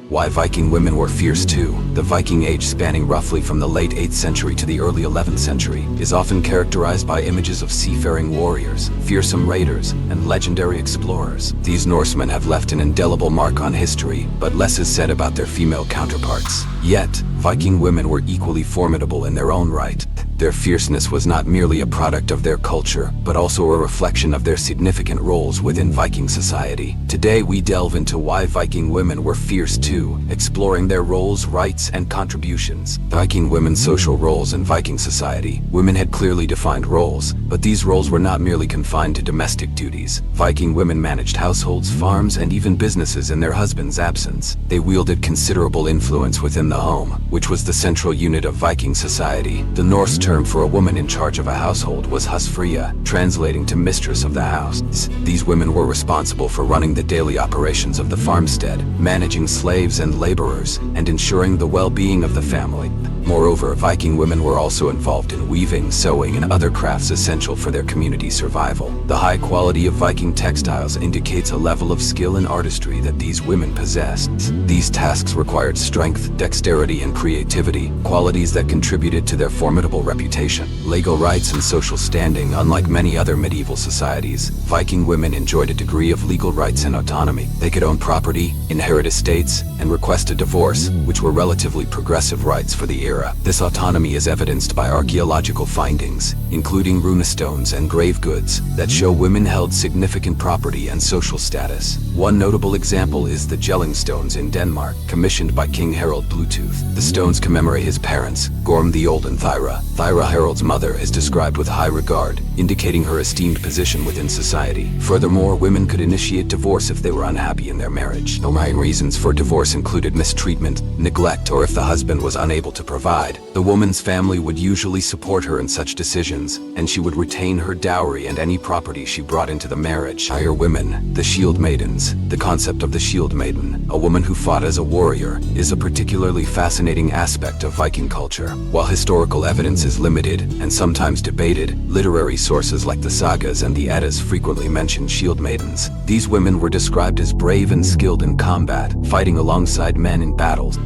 Why Viking women were fierce too. The Viking Age, spanning roughly from the late 8th century to the early 11th century, is often characterized by images of seafaring warriors, fearsome raiders, and legendary explorers. These Norsemen have left an indelible mark on history, but less is said about their female counterparts. Yet, Viking women were equally formidable in their own right. Their fierceness was not merely a product of their culture, but also a reflection of their significant roles within Viking society. Today we delve into why Viking women were fierce too, exploring their roles, rights, and contributions. Viking women's social roles in Viking society. Women had clearly defined roles, but these roles were not merely confined to domestic duties. Viking women managed households, farms, and even businesses in their husband's absence. They wielded considerable influence within the home, which was the central unit of Viking society. The Norse term for a woman in charge of a household was husfrua, translating to mistress of the house. These women were responsible for running the daily operations of the farmstead, managing slaves and laborers, and ensuring the well-being of the family. Moreover, Viking women were also involved in weaving, sewing, and other crafts essential for their community's survival. The high quality of Viking textiles indicates a level of skill and artistry that these women possessed. These tasks required strength, dexterity, and creativity, qualities that contributed to their formidable reputation. Legal rights and social standing. Unlike many other medieval societies, Viking women enjoyed a degree of legal rights and autonomy. They could own property, inherit estates, and request a divorce, which were relatively progressive rights for the era. This autonomy is evidenced by archaeological findings, including runestones and grave goods, that show women held significant property and social status. One notable example is the Jelling stones in Denmark, commissioned by King Harald Bluetooth. The stones commemorate his parents, Gorm the Old and Thyra. Thyra, Harald's mother, is described with high regard, indicating her esteemed position within society. Furthermore, women could initiate divorce if they were unhappy in their marriage. The main reasons for divorce included mistreatment, neglect, or if the husband was unable to provide. The woman's family would usually support her in such decisions, and she would retain her dowry and any property she brought into the marriage. Higher women, the Shieldmaidens. The concept of the Shieldmaiden, a woman who fought as a warrior, is a particularly fascinating aspect of Viking culture. While historical evidence is limited and sometimes debated, literary sources like the sagas and the Eddas frequently mention Shieldmaidens. These women were described as brave and skilled in combat, fighting alongside men in battles.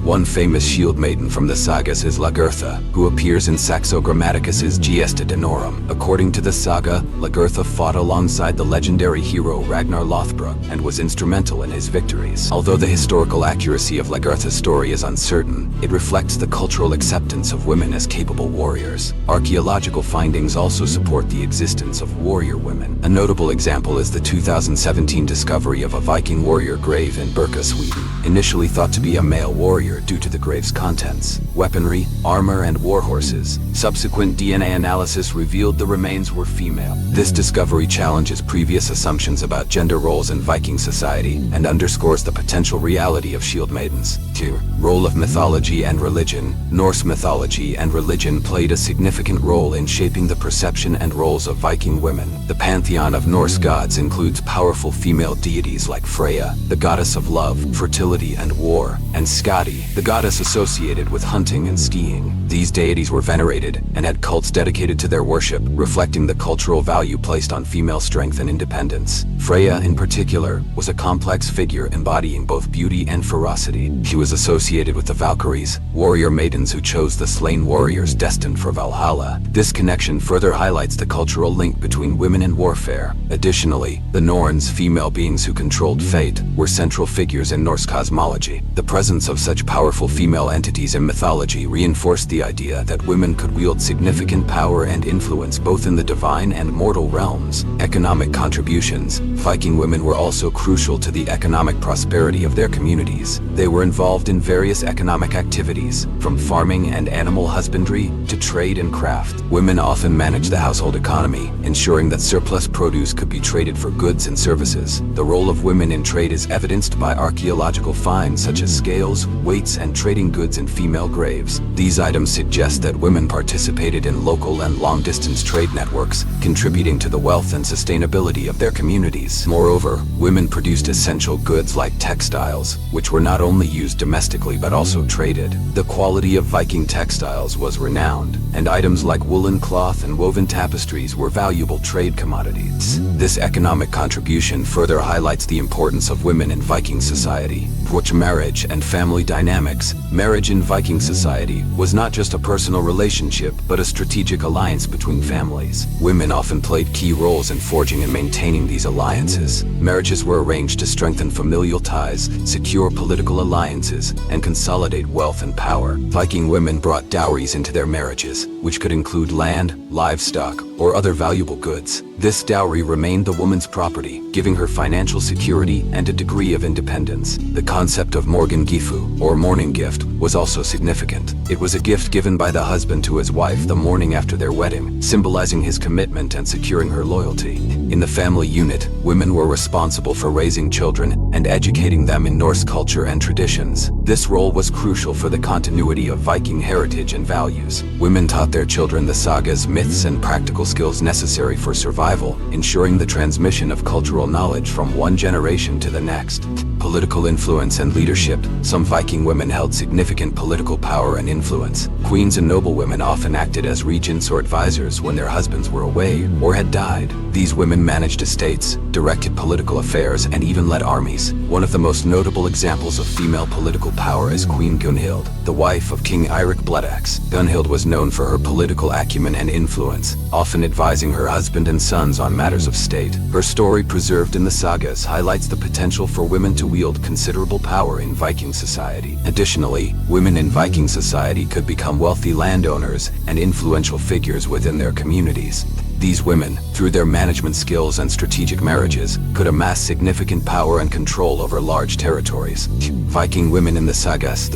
One famous Shieldmaiden from the sagas is Lagertha, who appears in Saxo Grammaticus's Gesta Danorum. According to the saga, Lagertha fought alongside the legendary hero Ragnar Lothbrok and was instrumental in his victories. Although the historical accuracy of Lagertha's story is uncertain, it reflects the cultural acceptance of women as capable warriors. Archaeological findings also support the existence of warrior women. A notable example is the 2017 discovery of a Viking warrior grave in Birka, Sweden. Initially thought to be a male warrior due to the grave's contents, weaponry, armor, and war horses, subsequent DNA analysis revealed the remains were female. This discovery challenges previous assumptions about gender roles in Viking society and underscores the potential reality of Shieldmaidens. 2. Role of mythology and religion. Norse mythology and religion played a significant role in shaping the perception and roles of Viking women. The pantheon of Norse gods includes powerful female deities like Freya, the goddess of love, fertility, and war, and Skadi, the goddess associated with hunting and skiing. These deities were venerated and had cults dedicated to their worship, reflecting the cultural value placed on female strength and independence. Freya, in particular, was a complex figure embodying both beauty and ferocity. She was associated with the Valkyries, warrior maidens who chose the slain warriors destined for Valhalla. This connection further highlights the cultural link between women and warfare. Additionally, the Norns, female beings who controlled fate, were central figures in Norse cosmology. The presence of such powerful female entities in mythology reinforced the idea that women could wield significant power and influence both in the divine and mortal realms. Economic contributions. Viking women were also crucial to the economic prosperity of their communities. They were involved in various economic activities, from farming and animal husbandry to trade and craft. Women often managed the household economy, ensuring that surplus produce could be traded for goods and services. The role of women in trade is evidenced by archaeological finds such as scales, weights, and trading goods in female graves. These items suggest that women participated in local and long-distance trade networks, contributing to the wealth and sustainability of their communities. Moreover, women produced essential goods like textiles, which were not only used domestically but also traded. The quality of Viking textiles was renowned, abound, and items like woolen cloth and woven tapestries were valuable trade commodities. This economic contribution further highlights the importance of women in Viking society. Which marriage and family dynamics. Marriage in Viking society was not just a personal relationship, but a strategic alliance between families. Women often played key roles in forging and maintaining these alliances. Marriages were arranged to strengthen familial ties, secure political alliances, and consolidate wealth and power. Viking women brought dowries into their marriages, which could include land, livestock, or other valuable goods. This dowry remained the woman's property, giving her financial security and a degree of independence. The concept of morgungifu, or morning gift, was also significant. It was a gift given by the husband to his wife the morning after their wedding, symbolizing his commitment and securing her loyalty. In the family unit, women were responsible for raising children and educating them in Norse culture and traditions. This role was crucial for the continuity of Viking heritage and values. Women taught their children the sagas, myths, and practical skills necessary for survival, ensuring the transmission of cultural knowledge from one generation to the next. Political influence and leadership. Some Viking women held significant political power and influence. Queens and noblewomen often acted as regents or advisors when their husbands were away or had died. These women managed estates, directed political affairs, and even led armies. One of the most notable examples of female political power is Queen Gunhild, the wife of King Eirik Bloodaxe. Gunhild was known for her political acumen and influence, often advising her husband and sons on matters of state. Her story, preserved in the sagas, highlights the potential for women to wield considerable power in Viking society. Additionally, women in Viking society could become wealthy landowners and influential figures within their communities. These women, through their management skills and strategic marriages, could amass significant power and control over large territories. Viking women in the sagas,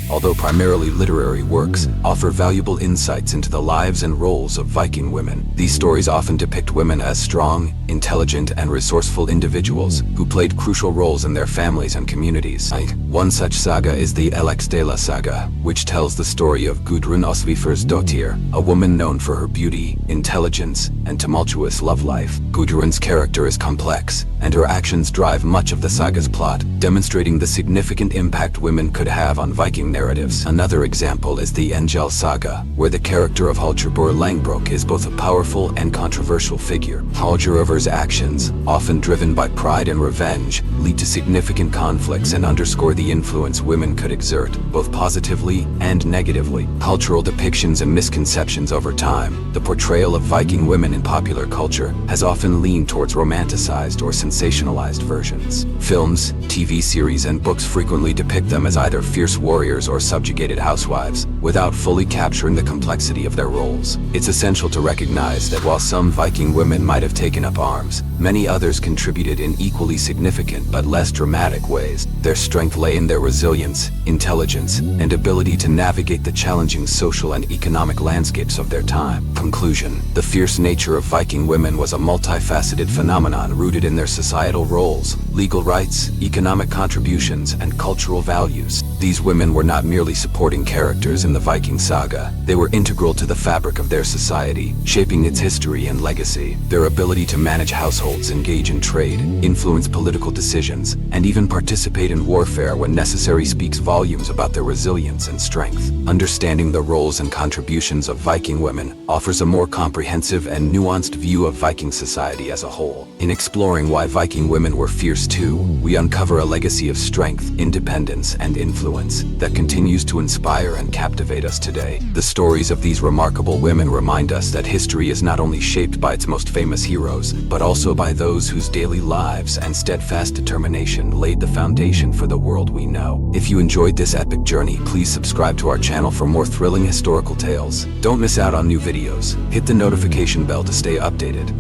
although primarily literary works, offer valuable insights into the lives and roles of Viking women. These stories often depict women as strong, intelligent, and resourceful individuals who played crucial roles in their families and communities. One such saga is the Ellexdela saga, which tells the story of Gudrun Osvifursdottir, a woman known for her beauty, intelligence, and tumultuous love life. Gudrun's character is complex, and her actions drive much of the saga's plot, demonstrating the significant impact women could have on Viking narratives. Another example is the Engel saga, where the character of Halldór Langbrók is both a powerful and controversial figure. Halldór's actions, often driven by pride and revenge, lead to significant conflicts and underscore the influence women could exert, both positively and negatively. Cultural depictions and misconceptions over time. The portrayal of Viking women in popular culture has often leaned towards romanticized or sensationalized versions. Films, TV series, and books frequently depict them as either fierce warriors or subjugated housewives, without fully capturing the complexity of their roles. It's essential to recognize that while some Viking women might have taken up arms, many others contributed in equally significant but less dramatic ways. Their strength lay in their resilience, intelligence, and ability to navigate the challenging social and economic landscapes of their time. Conclusion: the fierce nature of Viking women was a multifaceted phenomenon rooted in their societal roles, legal rights, economic contributions, and cultural values. These women were not merely supporting characters in the Viking saga. They were integral to the fabric of their society, shaping its history and legacy. Their ability to manage households, engage in trade, influence political decisions, and even participate in warfare when necessary speaks volumes about their resilience and strength. Understanding the roles and contributions of Viking women offers a more comprehensive and nuanced view of Viking society as a whole. In exploring why Viking women were fierce too, we uncover a legacy of strength, independence, and influence that continues to inspire and captivate us today. The stories of these remarkable women remind us that history is not only shaped by its most famous heroes, but also by those whose daily lives and steadfast determination laid the foundation for the world we know. If you enjoyed this epic journey, please subscribe to our channel for more thrilling historical tales. Don't miss out on new videos. Hit the notification bell to stay updated.